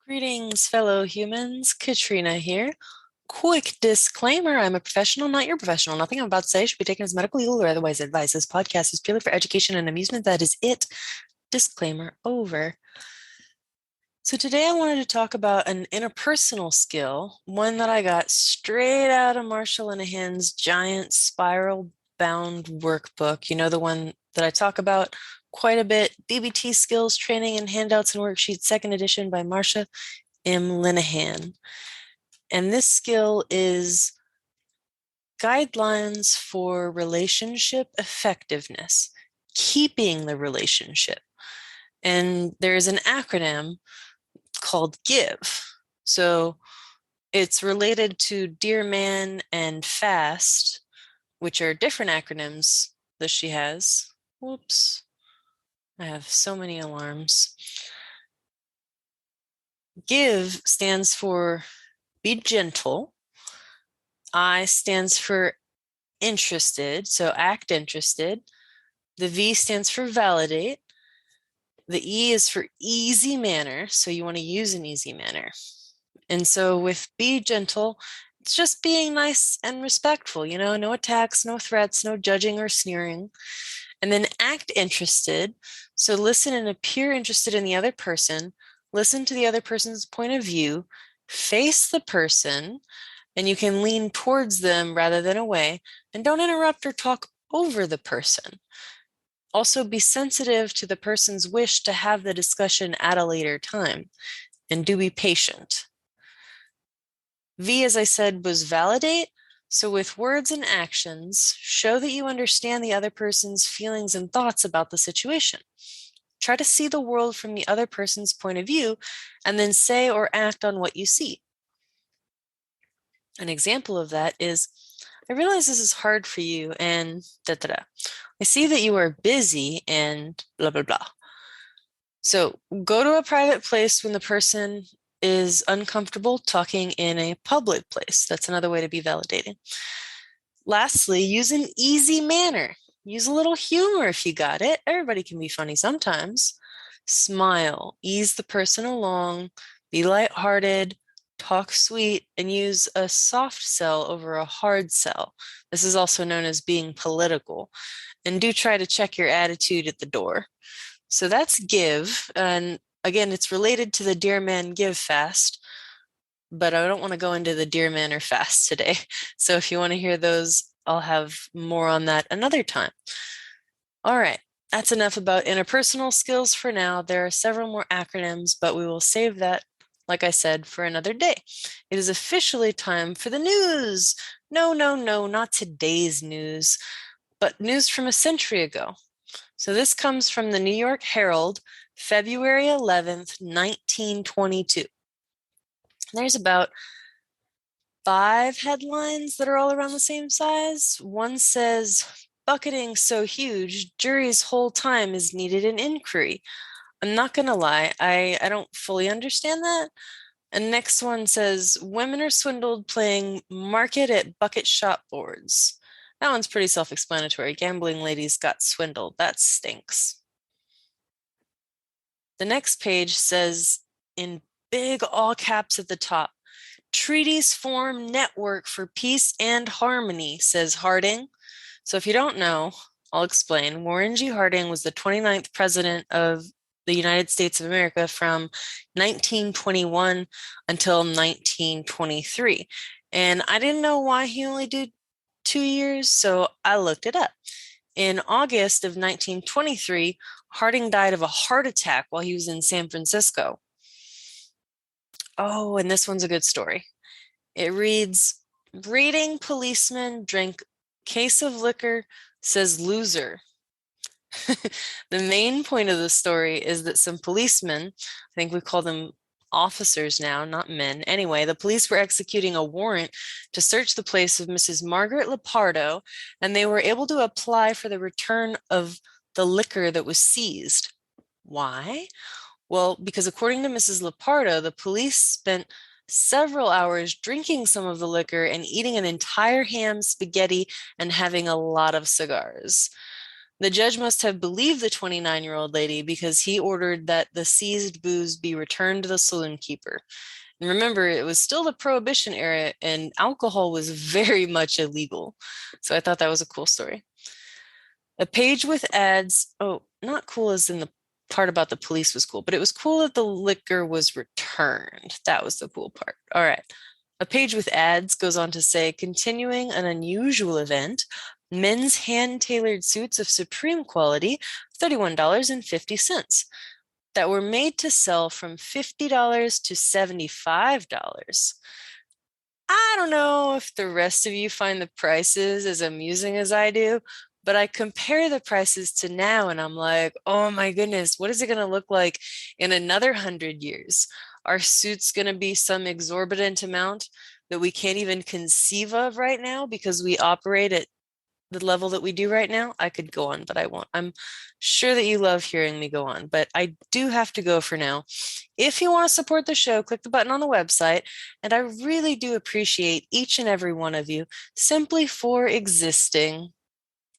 Greetings, fellow humans. Katrina here. Quick disclaimer, I'm a professional, not your professional. Nothing I'm about to say should be taken as medical, legal, or otherwise advice. This podcast is purely for education and amusement. That is it. Disclaimer over. So today I wanted to talk about an interpersonal skill, one that I got straight out of Marshall Linehan's giant spiral bound workbook. You know, the one that I talk about quite a bit, BBT Skills Training and Handouts and Worksheets, second edition by Marsha M. Linehan. And this skill is guidelines for relationship effectiveness, keeping the relationship. And there's an acronym called GIVE. So it's related to Dear Man and FAST, which are different acronyms that she has. Whoops. I have so many alarms. GIVE stands for be gentle. I stands for interested, so act interested. The V stands for validate. The E is for easy manner, so you want to use an easy manner. And so with be gentle, it's just being nice and respectful, no attacks, no threats, no judging or sneering. And then act interested, so listen and appear interested in the other person, listen to the other person's point of view, face the person, and you can lean towards them rather than away, and don't interrupt or talk over the person. Also, be sensitive to the person's wish to have the discussion at a later time, and do be patient. V, as I said, was validate. So with words and actions, show that you understand the other person's feelings and thoughts about the situation. Try to see the world from the other person's point of view, and then say or act on what you see. An example of that is, I realize this is hard for you and da-da-da. I see that you are busy and blah, blah, blah. So go to a private place when the person is uncomfortable talking in a public place. That's another way to be validating. Lastly, use an easy manner. Use a little humor if you got it. Everybody can be funny sometimes. Smile, ease the person along, be lighthearted, talk sweet, and use a soft sell over a hard sell. This is also known as being political. And do try to check your attitude at the door. So that's give. And again, it's related to the Dear Man Give fast, but I don't want to go into the Dear Man or fast today. So if you want to hear those, I'll have more on that another time. All right. That's enough about interpersonal skills for now. There are several more acronyms, but we will save that, like I said, for another day. It is officially time for the news. No, not today's news, but news from a century ago. So this comes from the New York Herald, February 11th, 1922. There's about 5 headlines that are all around the same size. One says, bucketing so huge, jury's whole time is needed an inquiry. I'm not going to lie, I don't fully understand that. And next one says, women are swindled playing market at bucket shop boards. That one's pretty self-explanatory. Gambling ladies got swindled. That stinks. The next page says, in big all caps at the top, treaties form network for peace and harmony, says Harding. So if you don't know, I'll explain. Warren G. Harding was the 29th president of the United States of America from 1921 until 1923. And I didn't know why he only did 2 years, so I looked it up. In August of 1923, Harding died of a heart attack while he was in San Francisco. Oh, and this one's a good story. It reads, raiding policeman drank case of liquor, says loser. The main point of the story is that some policemen, I think we call them officers now, not men. Anyway, the police were executing a warrant to search the place of Mrs. Margaret Lepardo, and they were able to apply for the return of the liquor that was seized. Why? Well, because according to Mrs. Lepardo, the police spent several hours drinking some of the liquor and eating an entire ham spaghetti and having a lot of cigars. The judge must have believed the 29-year-old lady because he ordered that the seized booze be returned to the saloon keeper. And remember, it was still the Prohibition era and alcohol was very much illegal. So I thought that was a cool story. A page with ads. Oh, not cool as in the part about the police was cool, but it was cool that the liquor was returned. That was the cool part. All right. A page with ads goes on to say, continuing an unusual event, men's hand-tailored suits of supreme quality, $31.50, that were made to sell from $50 to $75. I don't know if the rest of you find the prices as amusing as I do, but I compare the prices to now and I'm like, oh my goodness, what is it going to look like in another 100 years? Are suits going to be some exorbitant amount that we can't even conceive of right now because we operate at the level that we do right now? I could go on, but I won't. I'm sure that you love hearing me go on, but I do have to go for now. If you want to support the show, click the button on the website. And I really do appreciate each and every one of you simply for existing.